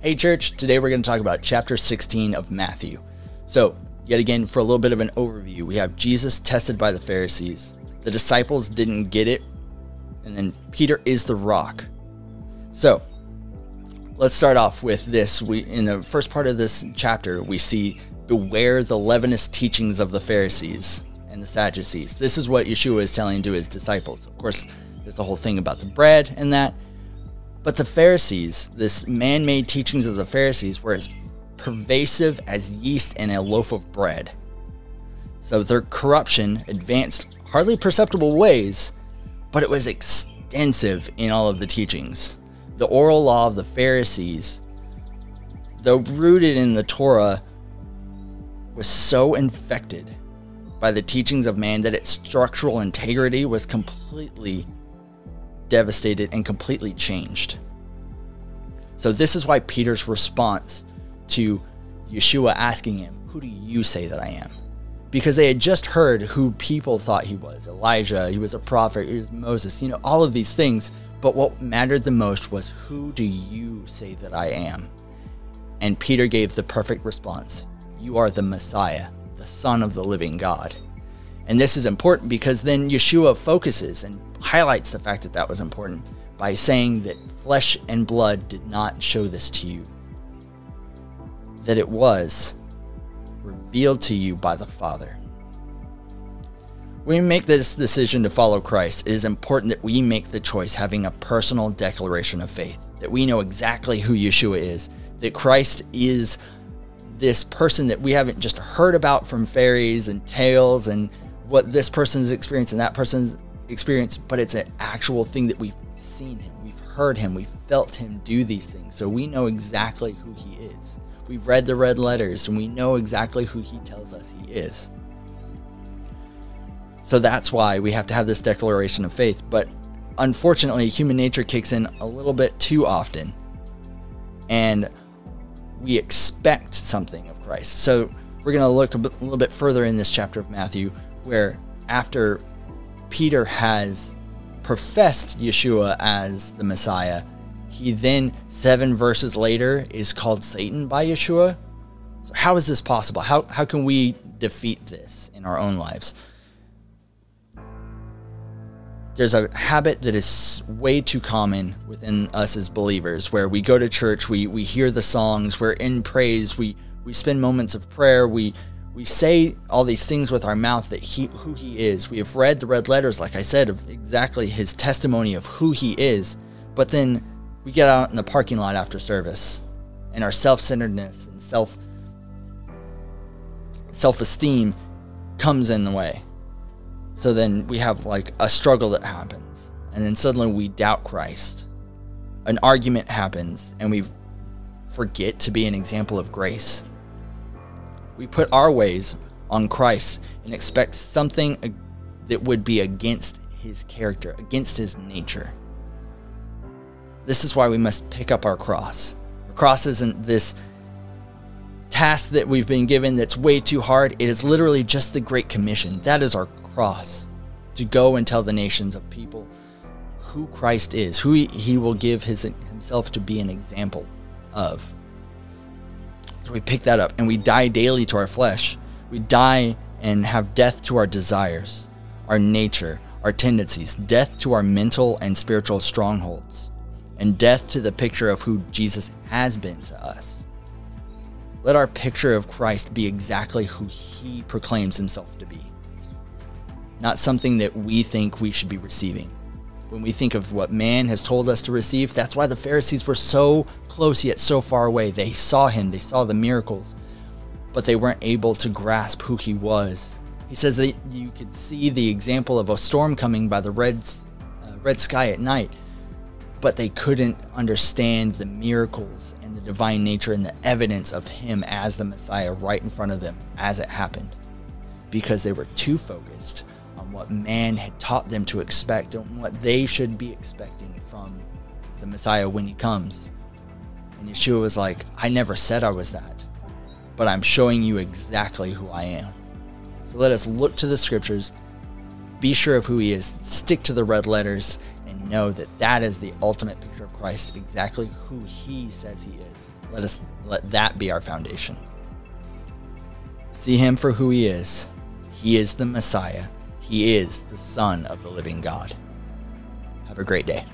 Hey church, today we're going to talk about chapter 16 of Matthew. So, yet again, for a little bit of an overview, we have Jesus tested by the Pharisees. The disciples didn't get it, and then Peter is the rock. So, let's start off with this. In the first part of this chapter, we see, beware the leavenous teachings of the Pharisees and the Sadducees. This is what Yeshua is telling to his disciples. Of course, there's the whole thing about the bread and that. But the Pharisees, this man-made teachings of the Pharisees, were as pervasive as yeast in a loaf of bread. So their corruption advanced hardly perceptible ways, but it was extensive in all of the teachings. The oral law of the Pharisees, though rooted in the Torah, was so infected by the teachings of man that its structural integrity was completely devastated and completely changed. So this is why Peter's response to Yeshua asking him, "Who do you say that I am?" Because they had just heard who people thought he was. Elijah, he was a prophet, he was Moses, all of these things. But what mattered the most was, who do you say that I am? And Peter gave the perfect response. You are the Messiah, the Son of the living God. And this is important because then Yeshua focuses and highlights the fact that that was important by saying that flesh and blood did not show this to you, that it was revealed to you by the Father. When we make this decision to follow Christ, it is important that we make the choice having a personal declaration of faith, that we know exactly who Yeshua is, that Christ is this person that we haven't just heard about from fairies and tales and what this person's experienced and that person's experience, but it's an actual thing that we've seen him, we've heard him, we've felt him do these things. So we know exactly who he is. We've read the red letters and we know exactly who he tells us he is. So that's why we have to have this declaration of faith. But unfortunately, human nature kicks in a little bit too often, and we expect something of Christ. So we're going to look a little bit further in this chapter of Matthew, where after Peter has professed Yeshua as the Messiah, he then 7 verses later is called Satan by Yeshua. So how is this possible? How can we defeat this in our own lives? There's a habit that is way too common within us as believers, where we go to church, we hear the songs, we're in praise, we spend moments of prayer, we say all these things with our mouth that who he is. We have read the red letters, like I said, of exactly his testimony of who he is. But then we get out in the parking lot after service, and our self-centeredness and self-esteem comes in the way. So then we have like a struggle that happens, and then suddenly we doubt Christ. An argument happens, and we forget to be an example of grace. We put our ways on Christ and expect something that would be against his character, against his nature. This is why we must pick up our cross. Our cross isn't this task that we've been given that's way too hard. It is literally just the Great Commission. That is our cross, to go and tell the nations of people who Christ is, who he will give himself to be an example of. So we pick that up and we die daily to our flesh. We die and have death to our desires, our nature, our tendencies, death to our mental and spiritual strongholds, and death to the picture of who Jesus has been to us. Let our picture of Christ be exactly who he proclaims himself to be, not something that we think we should be receiving. When we think of what man has told us to receive, that's why the Pharisees were so close yet so far away. They saw him, they saw the miracles, but they weren't able to grasp who he was. He says that you could see the example of a storm coming by the red sky at night, but they couldn't understand the miracles and the divine nature and the evidence of him as the Messiah right in front of them as it happened, because they were too focused on what man had taught them to expect and what they should be expecting from the Messiah when he comes. And Yeshua was like, I never said I was that, but I'm showing you exactly who I am. So let us look to the scriptures be sure of who he is, stick to the red letters, and know that that is the ultimate picture of Christ, exactly who he says he is. Let that be our foundation. See him for who he is. He is the Messiah. He is the Son of the living God. Have a great day.